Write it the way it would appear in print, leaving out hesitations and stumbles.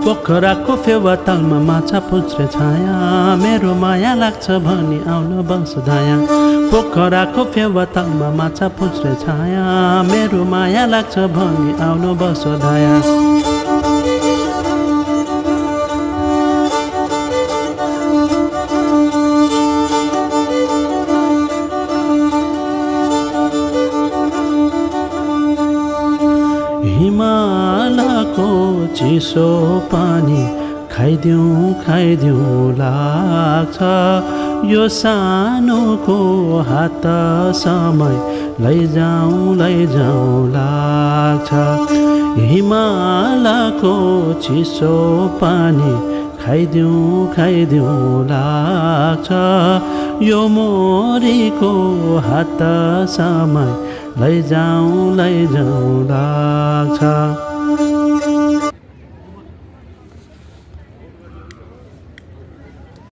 पोखराको फेवातालमा माछा पुछ्रे छाया मेरो माया लाग्छ भनी आउन बस धाया पोखराको फेवातालमा माछा पुछ्रे छाया मेरो माया लाग्छ भनी आउन बस धाया हिमालको चिसो पानी खाइदिउँ लाग्छ यो सानोको हात समय लैजाउँ लाग्छ हिमालको चिसो पानी खाइदिउँ लाग्छ यो मोरीको हात समय लैजाउँ लाग्छ